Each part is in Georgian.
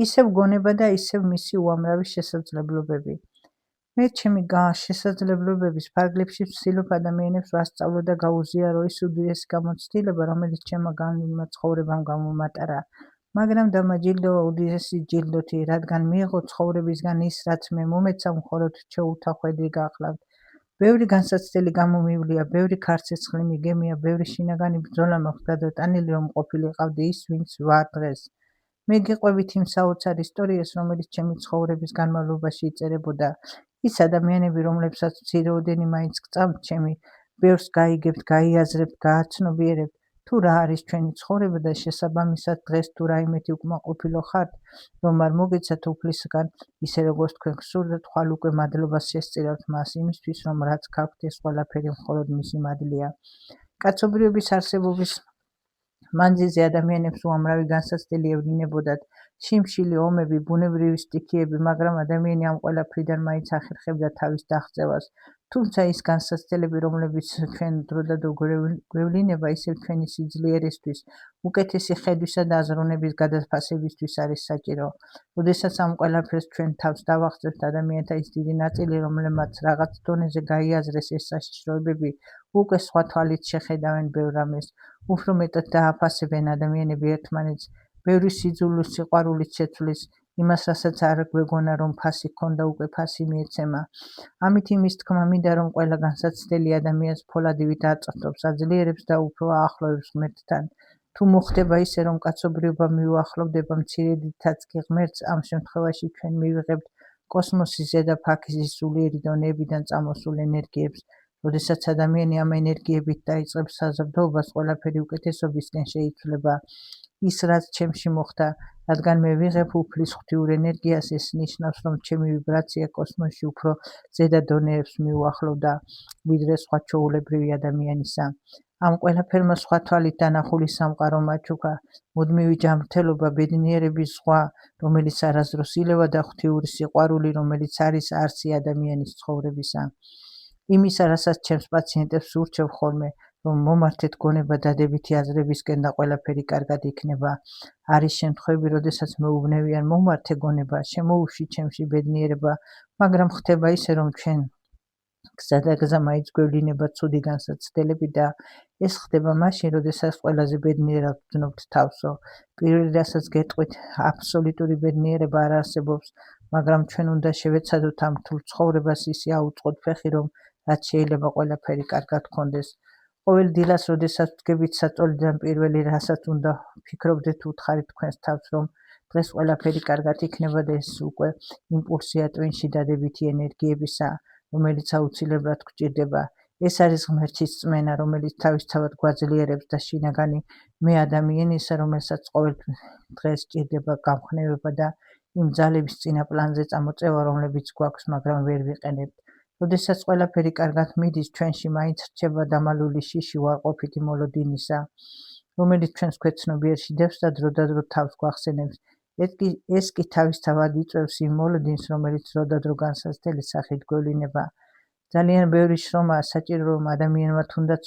ისევ გონება და ისევ მისი უამრავი შესაძლებლობები. მე ჩემი შესაძლებლობების ფარგლებში ვცდილობ ადამიანებს ვასწავლო და გაუზიარო ის უდიდესი გამოცდილება, რომელიც ჩემმა განვლილმა ცხოვრებამ გამომატარა. მაგრამ დამაჯილდოა უდიდესი ჯილდოთი, რადგან მიიღო ცხოვრებისგან ის, რაც მე მომეცა, მხოლოდ ჩეუთახვედრი გახლავთ. ბევრი განსაცდელი გამომივლია, ბევრი ქარცეცხლი მიგემია, ბევრი შინაგანი ბრძოლა მაქვს გადატანილი, რომ ყოფილიყავდი ის, ვინც ვარ დღეს. მე გიყვებით იმ საოცარ ისტორიას, რომელიც ჩემი ცხოვრების განმავლობაში იწერებოდა. ის ადამიანები, რომლებსაც მცირეოდენი მაინც გწამთ, ჩემი ბევრს გაიგებთ, გაიაზრებთ, გააცნობიერებთ, თუ რა არის ჩვენი ცხოვრება და შესაბამისად დღეს თუ რაიმეთი უკმაყოფილო ხართ, რომ არ მოგეცათ უფლისგან, ისე როგორც თქვენ გსურდათ, ხვალ უკვე მადლობას შესწირავთ მას იმისთვის, რომ რაც გაქვთ, ეს ყველაფერი მხოლოდ მისი მადლია. კაცობრიობის არსებობის მანძილზე ადამიანებს უამრავი განსაცდელი ევლინებოდათ, შიმშილი, ომები, ბუნებრივი სტიქიები, მაგრამ ადამიანი ამ ყველაფრიდან მაინც ახერხებდა თავის დაღწევას. თუმცა ის განსაცდელები, რომლებიც ჩვენ დროდადრო გვევლინება, ისევ ჩვენი სიძლიერისთვის, უკეთესი ხედვისა და აზროვნების გადაფასებისთვის არის საჭირო. როდესაც ამ ყველაფერს ჩვენ თავს დავახსენებთ, ადამიანთა ის დიდი ნაწილი, რომლებმაც რაღაც დონეზე გაიაზრეს ეს საშიშროებები, უკვე სხვა თვალით შეხედავენ ბევრ რამეს. უფრო მეტად დააფასებენ ადამიანები ერთმანეთს, ბევრი სიძულვის, სიყვარულით შეცვლის, იმას, რასაც არ გვეგონა, რომ ფასი ჰქონდა, უკვე ფასი მიეცემა. ამით იმის თქმა მინდა, რომ ყველა განსაცდელი ადამიანს ფოლადივით აწვრთობს, აძლიერებს და უფრო აახლოვებს ღმერთთან. თუ მოხდება ისე, რომ კაცობრიობა მიუახლოვდება მცირედითაც კი ღმერთს, ამ შემთხვევაში ჩვენ მივიღებთ კოსმოსის ზედა ფაქიზის სულიერი დონეებიდან წამოსულ ენერგიებს. როდესაც ადამიანი ამ ენერგიებით დაიწყებს საზრდოობას, ყველაფერი უკეთესობისკენ შეიცვლება. ის, რაც ჩემში მოხდა, რადგან მე ვიღებ უფლის ღვთიურ ენერგიას, ეს ნიშნავს, რომ ჩემი ვიბრაცია კოსმოსში უფრო ზედა დონეებს მიუახლოვდა, ვიდრე სხვა ჩვეულებრივი ადამიანისა. ამ ყველაფერმა სხვა თვალით დანახული სამყარო მაჩუქა, მუდმივი ჯანმრთელობა, ბედნიერების ზღვა, რომელიც არასდროს ილევა და ღვთიური სიყვარული, რომელიც არის არსი ადამიანის ცხოვრებისა. იმისა, რასაც ჩემს პაციენტებს ვურჩევ ხოლმე, რომ მომართეთ გონება დადებითი აზრებისკენ და ყველაფერი კარგად იქნება. არის შემთხვევები, როდესაც მეუბნევიან მომართე გონება, შემოუშვი ჩემში ბედნიერება, მაგრამ ხდება ისე, რომ ჩვენ გზა და გზა მაინც გვევლინება ცუდი განსაცდელები და ეს ხდება მაშინ, როდესაც ყველაზე ბედნიერად ვძნობთ თავსო. პირველი რასაც გეტყვით, აბსოლუტური ბედნიერება არ არსებობს, მაგრამ ჩვენ უნდა შევეცადოთ ამ რთულ ცხოვრებას ისე აუწყოთ ფეხი, რომ რაც შეიძლება ყველაფერი კარგად გქონდეს. ყოველ დილას, როდესაც ვდგებით საწოლიდან, პირველი რასაც უნდა ფიქრობდეთ, უთხარით თქვენს თავს, რომ დღეს ყველაფერი კარგად იქნება და ეს უკვე იმპულსია ტვინში დადებითი ენერგიებისა, რომელიც აუცილებლად გვჭირდება. ეს არის ღმერთის რწმენა, რომელიც თავისთავად გვაძლიერებს და შინაგანი მე ადამიანისა, რომელსაც ყოველ დღეს სჭირდება გამხნევება და იმ ძალების წინა პლანზე წამოწევა, რომლებიც გვაქვს, მაგრამ ვერ ვიყენებთ. როდესაც ყველაფერი კარგად მიდის, ჩვენში მაინც რჩება დამალული შიში უარყოფითი მოლოდინისა, რომელიც ჩვენს ქვეცნობიერში დევს და დროდადრო თავს გვახსენებს. ეს კი თავისთავად იწვევს იმ მოლოდინს, რომელიც დროდადრო განსაცდელი სახით გვევლინება. ძალიან ბევრი შრომაა საჭირო, რომ ადამიანმა თუნდაც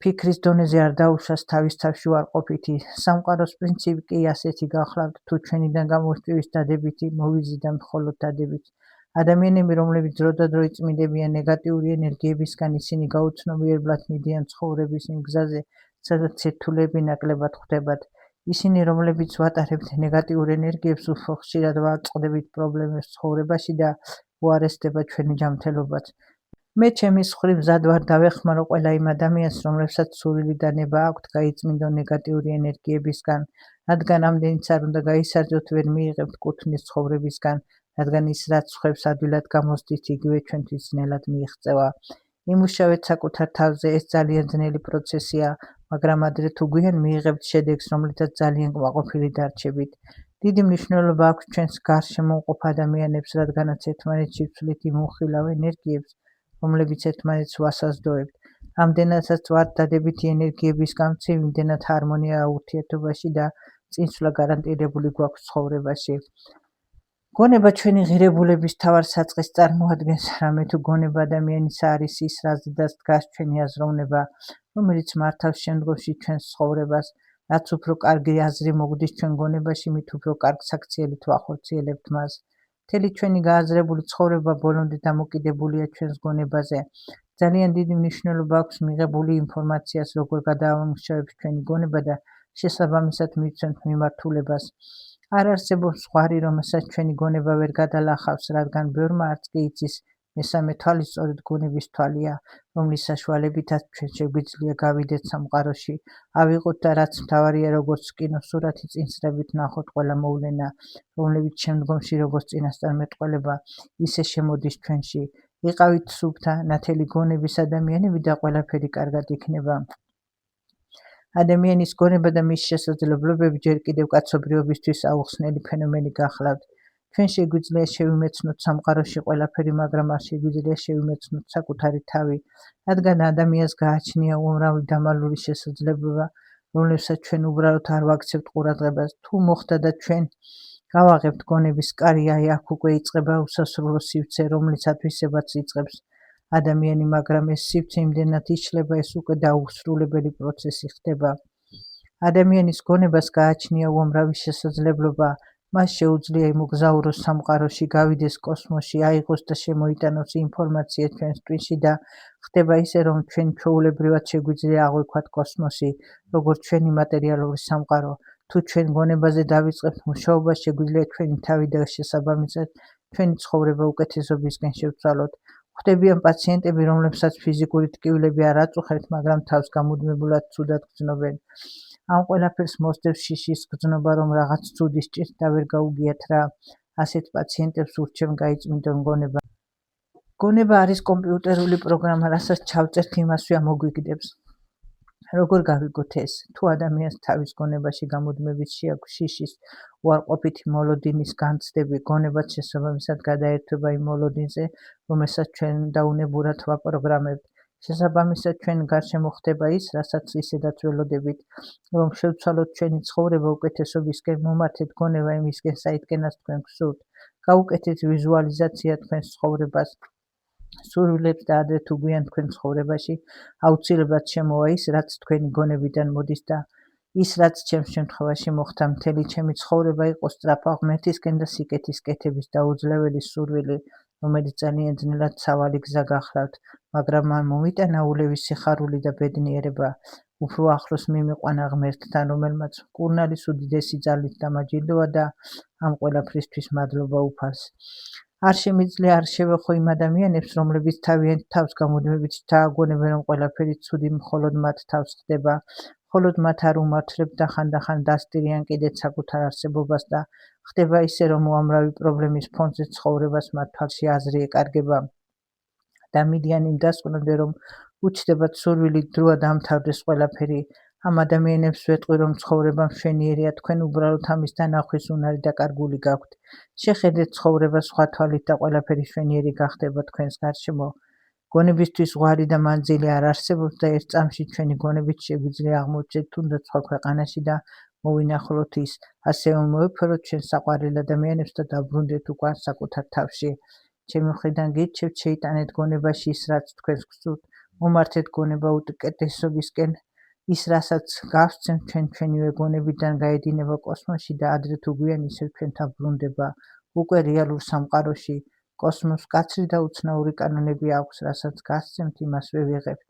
ფიქრის დონეზე არ დაუშვას თავის თავში უარყოფითი. სამყაროს პრინციპი კი ასეთი გახლავთ, თუ ჩვენიდან გამოჩვევის დადებითი, მოვიზიდა მხოლოდ დადებით. ადამიანები, რომლებიც დროდადრო იწმინდებიან ნეგატიური ენერგიებისგან, ისინი გაუცნობიერებლად მიდიან ცხოვრების იმ გზაზე, სადაც სირთულეები ნაკლებად ხვდებათ. ისინი, რომლებიც ვატარებთ ნეგატიურ ენერგიებს, უფრო ხშირად ვაწყდებით პრობლემებს ცხოვრებაში და უარესდება ჩვენი ჯანმრთელობაც. მე ჩემის მხრივ მზად ვარ დავეხმარო ყველა იმ ადამიანს, რომლებსაც სურვილი და ნება აქვთ გაიწმინდონ ნეგატიური ენერგიებისგან, რადგან ამდენიც არ უნდა გაისაძოთ, ვერ მიიღებთ კუთვნის ცხოვრებისგან, რადგან ის, რაც ხვევს ადვილად გამოსდით, იგივე ჩვენთვის ძნელად მიიღწევა. იმუშავეთ საკუთარ თავზე, ეს ძალიან ძნელი პროცესია, მაგრამ ადრე თუ გვიან მიიღებთ შედეგს, რომლითაც ძალიან კმაყოფილი დარჩებით. დიდი მნიშვნელობა აქვს ჩვენს გარშემო მყოფ ადამიანებს, რადგანაც ერთმანეთში ვცვლით იმ უხილავ ენერგიებს, რომლებიც ერთმანეთს ვასაზრდოებთ. რამდენადაც ვართ დადებითი ენერგიების გამცი, იმდენად ჰარმონია ურთიერთობაში და წინსვლა გარანტირებული გვაქვს ცხოვრებაში. გონება ჩვენი ღირებულების მთავარ საწყისს წარმოადგენს, რამე თუ გონება ადამიანისა არის ის, რაზედაც დგას ჩვენი აზროვნება, რომელიც მართავს შემდგომში ჩვენს ცხოვრებას. რაც უფრო კარგი აზრი მოგდის ჩვენ გონებაში, მით უფრო კარგ საქციელით ვახორციელებთ მას. მთელი ჩვენი გააზრებული ცხოვრება ბოლომდე დამოკიდებულია ჩვენს გონებაზე. ძალიან დიდი მნიშვნელობა აქვს მიღებული ინფორმაციას, როგორ გადაავამუშავებთ ჩვენი გონება და შესაბამისად მივცემთ მიმართულებას. არ არსებობს ზღვარი, რომელსაც ჩვენი გონება ვერ გადალახავს, რადგან ბევრმა არც კი იცის მესამე თვალი სწორედ გონების თვალია, რომლის საშუალებითაც ჩვენ შეგვიძლია გავიდეთ სამყაროში, ავიღოთ და რაც მთავარია, როგორც კინოსურათი წინსრებით ნახოთ ყველა მოვლენა, რომლებიც შემდგომში როგორც წინასწარმეტყველება, ისე შემოდის ჩვენში. იყავით სუფთა, ნათელი გონების ადამიანები და ყველაფერი კარგად იქნება. ადამიანის გონება და მის შესაძლებლობები ჯერ კიდევ კაცობრიობისთვის აუხსნელი ფენომენი გახლავთ. ჩვენ შეგვიძლია შევიმეცნოთ სამყაროში ყველაფერი, მაგრამ არ შეგვიძლია შევიმეცნოთ საკუთარი თავი, რადგან ადამიანს გააჩნია უამრავი დამალული შესაძლებლობა, რომლებსაც ჩვენ უბრალოდ არ ვაქცევთ ყურადღებას. თუ მოხდა და ჩვენ გავაღებთ გონების კარი, აი აქ უკვე იწყება უსასრულო სივრცე, რომლის ათვისებაც იწყებს ადამიანი, მაგრამ ეს სივრცე იმდენად იშლება, ეს უკვე დაუსრულებელი პროცესი ხდება. ადამიანის გონებას გააჩნია უამრავი შესაძლებლობა, მას შეუძლია იმოგზაუროს სამყაროში, გავიდეს კოსმოსში, აიღოს და შემოიტანოს ინფორმაცია ჩვენს ტვინში და ხდება ისე, რომ ჩვენ ჩვეულებრივად შეგვიძლია აღვიქვათ კოსმოსი, როგორც ჩვენი მატერიალური სამყარო. თუ ჩვენ გონებაზე დავიწყებთ მუშაობა, შეგვიძლია ჩვენი თავი და შესაბამისად ჩვენი ცხოვრება უკეთესობისკენ შევცვალოთ. ხვდებიან პაციენტები, რომლებსაც ფიზიკური ტკივილები არ აწუხებთ, მაგრამ თავს გამუდმებულად ცუდად გრძნობენ. ამ ყველაფერს მოსდევს შიშის გრძნობა, რომ რაღაც ცუდი სჭირთ და ვერ გაუგიათ რა. ასეთ პაციენტებს ურჩევ გაიწმინდონ გონება. გონება არის კომპიუტერული პროგრამა, რასაც ჩავწერთ, იმასვე ამოგვიგდებს. როგორ გავიგოთ ეს? თუ ადამიანს თავის გონებაში გამუდმებით შეაქვს შიშის უარყოფითი მოლოდინის განცდები, გონებაც შესაბამისად გადაერთვება იმ მოლოდინზე, რომელსაც ჩვენ დაუნებურად ვაპროგრამებთ. შესაბამისად ჩვენ გარშემო ხდება ის, რასაც ისედაც ველოდებით, რომ შევცვალოთ ჩვენი ცხოვრება უკეთესობისკენ, მომართეთ გონება იმისკენ, საიდკენაც თქვენ გსურთ. გაუკეთეთ ვიზუალიზაცია თქვენს ცხოვრებას. სურვილებს და ადრე თუ გვიან თქვენ ცხოვრებაში აუცილებლად შემოვა ის, რაც თქვენი გონებიდან მოდის და ის, რაც ჩემს შემთხვევაში მოხდა, მთელი ჩემი ცხოვრება იყო სწრაფა ღმერთისკენ და სიკეთის კეთების დაუძლეველი სურვილი, რომელიც ძალიან ძნელად ცავალი გზა გახლავთ, მაგრამ მან მომიტანა ულევის სიხარული და ბედნიერება. უფრო ახლოს მიმიყვანა ღმერთთან, რომელმაც მკურნალის უდიდესი ძალით დამაჯილდოა და ამ ყველაფრისთვის მადლობა უფალს. არ შემიძლია არ შევეხო იმ ადამიანებს, რომლებიც თავიანთ თავს გამუდმებით დააგონებენ, რომ ყველაფერი ცუდი მხოლოდ მათ თავს ხდება, მხოლოდ მათ არ უმართლებთ და ხანდახან დასტირიან კიდეც საკუთარ არსებობას და ხდება ისე, რომ უამრავი პრობლემის ფონზე ცხოვრებას მათ თვალში აზრი ეკარგება. დამიდიან იმ დასკვნამდე, რომ უჩნდებათ სურვილი დროა დამთავრდეს ყველაფერი. ამ ადამიანებს ვეტყვი, რომ ცხოვრება მშვენიერია, თქვენ უბრალოდ ამის დანახვის უნარი დაკარგული გაქვთ. შეხედეთ ცხოვრება სხვა თვალით და ყველაფერი მშვენიერი გახდება თქვენს გარშემო. გონებისთვის ზღვარი და მანძილი არ არსებობს და ერთ წამში ჩვენი გონებით შეგვიძლია აღმოჩნდეთ თუნდაც სხვა ქვეყანაში და მოვინახულოთ ის. ასევე მოვიფეროთ ჩვენ საყვარელ ადამიანებს და დაბრუნდეთ უკან საკუთარ თავში. ჩემი მხრიდან გირჩევთ, შეიტანეთ გონებაში ის, რაც თქვენს გსურთ, მომართეთ გონება უკეთესობისკენ, ის, რასაც გავსცემთ ჩვენ ჩვენივე გონებიდან გაედინება კოსმოსში და ადრე თუ გვიან ისევ ჩვენთან ბრუნდება. უკვე რეალურ სამყაროში კოსმოსს მკაცრი და უცნაური კანონები აქვს, რასაც გასცემთ, იმასვე ვიღებთ.